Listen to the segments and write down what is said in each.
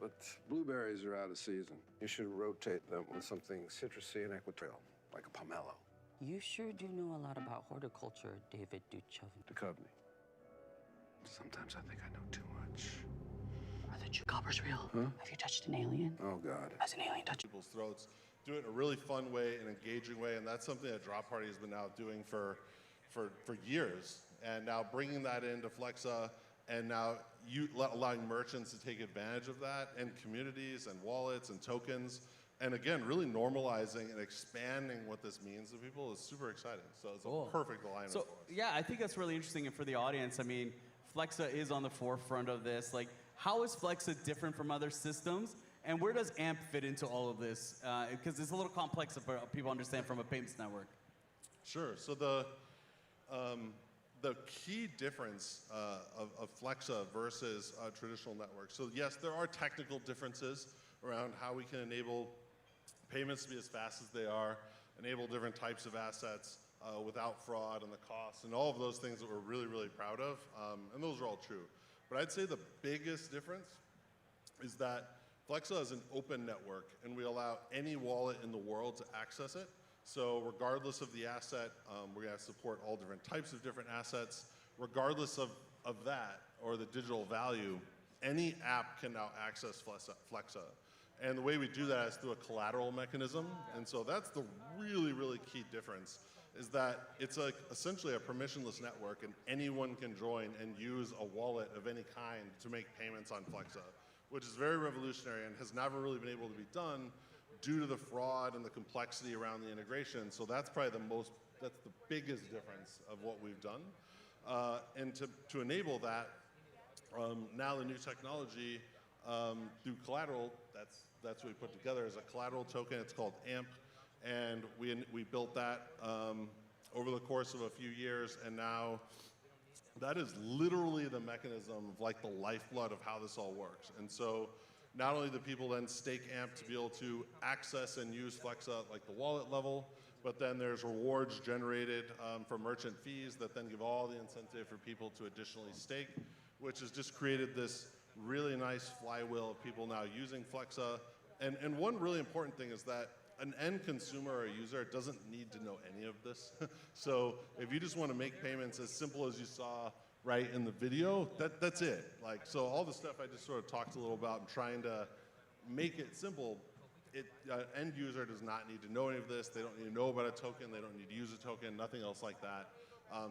But blueberries are out of season. You should rotate them with something citrusy and equatorial, like a pomelo. You sure do know a lot about horticulture, David Duchovny. Sometimes I think I know too much. Are the chupacabras real? Huh? Have you touched an alien? Oh, God. Has an alien touched people's throats? Do it in a really fun way, an engaging way, and that's something that Drop Party has been now doing for years. And now bringing that into Flexa, and now allowing merchants to take advantage of that, and communities and wallets and tokens. And again, really normalizing and expanding what this means to people is super exciting. So it's a perfect alignment for us. Yeah, I think that's really interesting. And for the audience, I mean, Flexa is on the forefront of this. Like, how is Flexa different from other systems? And where does AMP fit into all of this? Because it's a little complex for people understand from a payments network. Sure. So the key difference of Flexa versus traditional networks. So yes, there are technical differences around how we can enable payments to be as fast as they are, enable different types of assets without fraud and the costs, and all of those things that we're really, really proud of. And those are all true. But I'd say the biggest difference is that Flexa is an open network, and we allow any wallet in the world to access it. So regardless of the asset, we're going to support all different types of different assets. Regardless of that, or the digital value, any app can now access Flexa. And the way we do that is through a collateral mechanism. And so that's the really, really key difference, is that it's essentially a permissionless network, and anyone can join and use a wallet of any kind to make payments on Flexa, which is very revolutionary and has never really been able to be done due to the fraud and the complexity around the integration. So that's probably that's the biggest difference of what we've done. And to enable that, now the new technology through collateral, that's what we put together as a collateral token. It's called AMP, and we built that over the course of a few years, and now that is literally the mechanism of like the lifeblood of how this all works. And so not only do people then stake AMP to be able to access and use Flexa at like the wallet level, but then there's rewards generated for merchant fees that then give all the incentive for people to additionally stake, which has just created this really nice flywheel of people now using Flexa. And one really important thing is that an end consumer or user doesn't need to know any of this. So if you just want to make payments as simple as you saw right in the video, that's it. Like, so all the stuff I just sort of talked a little about and trying to make it simple, end user does not need to know any of this. They don't need to know about a token. They don't need to use a token, nothing else like that.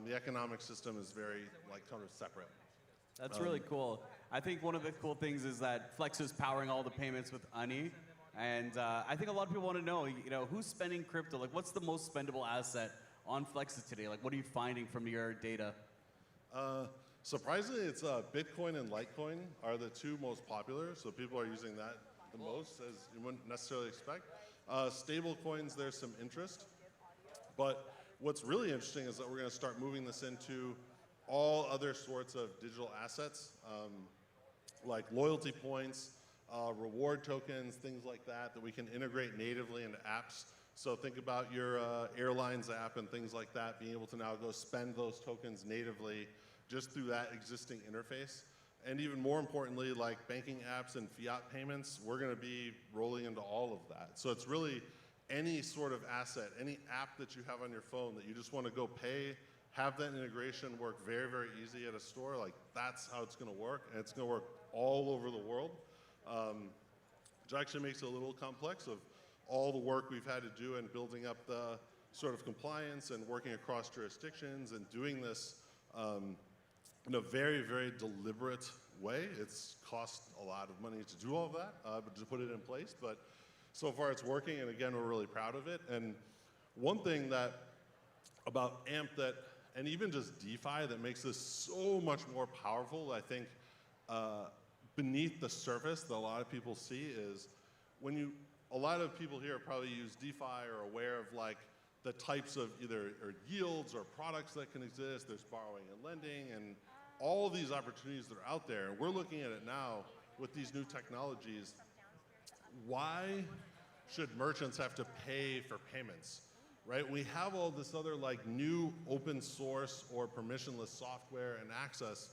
The economic system is very kind of separate. That's really cool. I think one of the cool things is that Flexa is powering all the payments with Ani. And I think a lot of people want to know, who's spending crypto? Like, what's the most spendable asset on Flexa today? Like, what are you finding from your data? Surprisingly, it's Bitcoin and Litecoin are the two most popular. So people are using that the most, as you wouldn't necessarily expect. Stable coins, there's some interest. But what's really interesting is that we're going to start moving this into all other sorts of digital assets, like loyalty points, reward tokens, things like that we can integrate natively into apps. So think about your airlines app and things like that, being able to now go spend those tokens natively just through that existing interface. And even more importantly, like banking apps and fiat payments, we're going to be rolling into all of that. So it's really any sort of asset, any app that you have on your phone that you just want to go pay, have that integration work very, very easy at a store, like that's how it's going to work, and it's going to work all over the world. Which actually makes it a little complex of all the work we've had to do in building up the sort of compliance and working across jurisdictions and doing this in a very, very deliberate way. It's cost a lot of money to do all of that, but to put it in place. But so far it's working, and again, we're really proud of it. And one thing that about AMP and even just DeFi that makes this so much more powerful, I think, beneath the surface that a lot of people see is a lot of people here probably use DeFi or are aware of like the types of either yields or products that can exist. There's borrowing and lending and all of these opportunities that are out there. And we're looking at it now with these new technologies. Why should merchants have to pay for payments, right? We have all this other like new open source or permissionless software and access.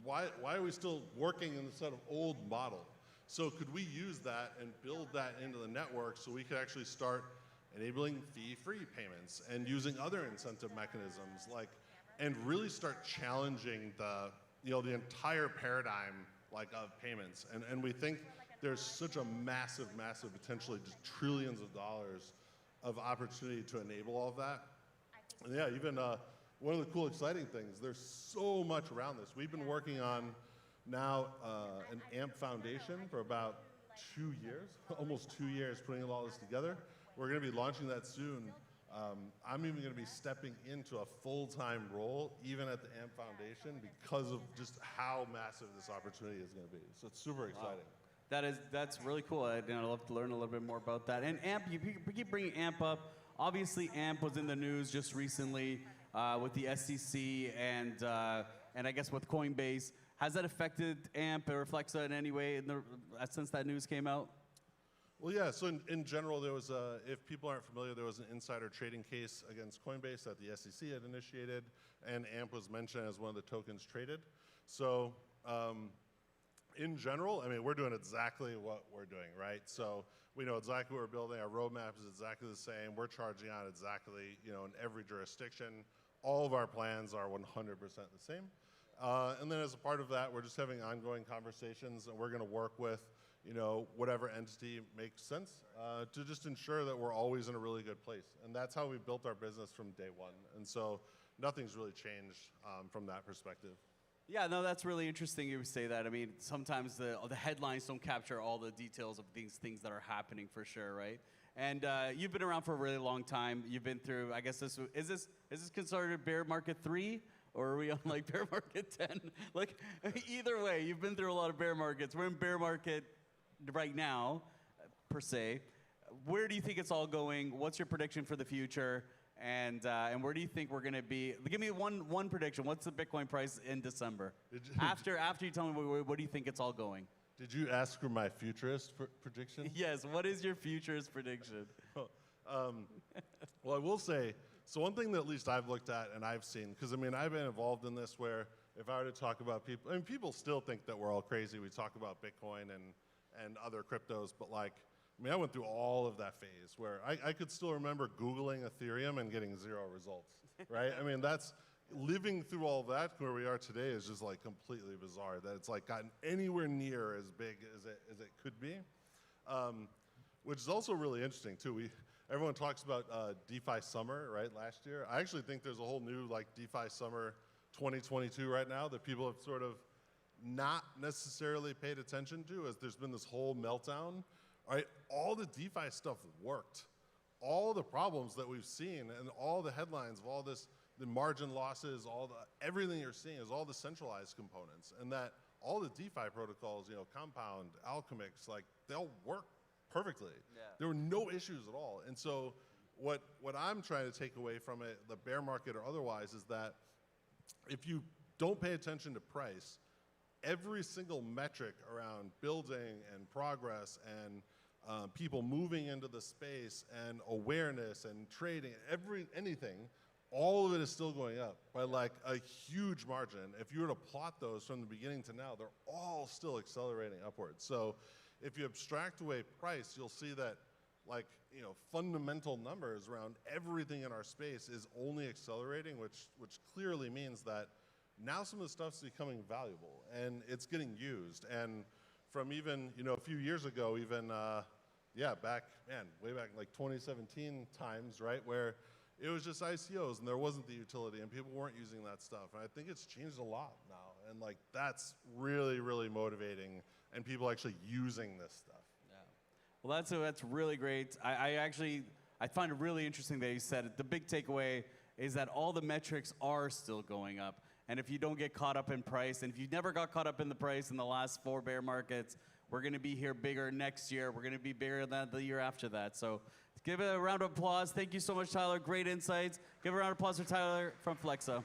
Why are we still working in this sort of old model? So could we use that and build that into the network so we could actually start enabling fee-free payments and using other incentive mechanisms, and really start challenging the entire paradigm of payments. And we think there's such a massive, potentially just trillions of dollars of opportunity to enable all of that. And yeah, even one of the cool, exciting things, there's so much around this. We've been working on now an AMP foundation for about 2 years, almost 2 years, putting all this together. We're going to be launching that soon. I'm even going to be stepping into a full-time role, even at the AMP Foundation, because of just how massive this opportunity is going to be. So it's super exciting. Wow. That's really cool. I'd love to learn a little bit more about that. And AMP, you keep bringing AMP up. Obviously, AMP was in the news just recently with the SEC and I guess with Coinbase. Has that affected AMP or Flexa in any way since that news came out? Well, yeah, so in general, there was if people aren't familiar, there was an insider trading case against Coinbase that the SEC had initiated, and AMP was mentioned as one of the tokens traded. So in general, I mean, we're doing exactly what we're doing, right? So we know exactly what we're building. Our roadmap is exactly the same. We're charging out exactly, in every jurisdiction. All of our plans are 100% the same. And then as a part of that, we're just having ongoing conversations, and we're going to work with whatever entity makes sense to just ensure that we're always in a really good place. And that's how we built our business from day one. And so nothing's really changed from that perspective. Yeah, no, that's really interesting you say that. I mean, sometimes the headlines don't capture all the details of these things that are happening for sure, right? And you've been around for a really long time. You've been through, I guess, is this considered bear market 3? Or are we on bear market 10? Either way, you've been through a lot of bear markets. We're in bear market right now, per se. Where do you think it's all going? What's your prediction for the future? And where do you think we're going to be? Give me one prediction. What's the Bitcoin price in December? After you tell me, what do you think it's all going? Did you ask for my futurist prediction? Yes. What is your futurist prediction? Well, I will say, so one thing that at least I've looked at and I've seen, because I mean, I've been involved in this where if I were to talk about people, I mean, people still think that we're all crazy. We talk about Bitcoin and other cryptos, but I went through all of that phase where I could still remember Googling Ethereum and getting 0 results, right? I mean, that's living through all that where we are today is just completely bizarre that it's gotten anywhere near as big as it could be, which is also really interesting too. Everyone talks about DeFi summer, right, last year. I actually think there's a whole new DeFi summer 2022 right now that people have sort of not necessarily paid attention to as there's been this whole meltdown. Right? All the DeFi stuff worked. All the problems that we've seen and all the headlines of all this, the margin losses, everything you're seeing is all the centralized components. And that all the DeFi protocols, Compound, Alchemix, they all work perfectly. Yeah. There were no issues at all. And so what I'm trying to take away from it, the bear market or otherwise, is that if you don't pay attention to price, every single metric around building and progress and people moving into the space and awareness and trading, anything, all of it is still going up by a huge margin. If you were to plot those from the beginning to now, they're all still accelerating upwards. So if you abstract away price, you'll see that fundamental numbers around everything in our space is only accelerating, which clearly means that now some of the stuff's becoming valuable and it's getting used. And from even, a few years ago, even, way back 2017 times, right, where it was just ICOs and there wasn't the utility and people weren't using that stuff. And I think it's changed a lot now. And that's really, really motivating and people actually using this stuff. Yeah. Well, that's really great. I find it really interesting that you said it. The big takeaway is that all the metrics are still going up. And if you don't get caught up in price, and if you never got caught up in the price in the last 4 bear markets, we're going to be here bigger next year. We're going to be bigger than the year after that. So give it a round of applause. Thank you so much, Tyler. Great insights. Give a round of applause for Tyler from Flexa.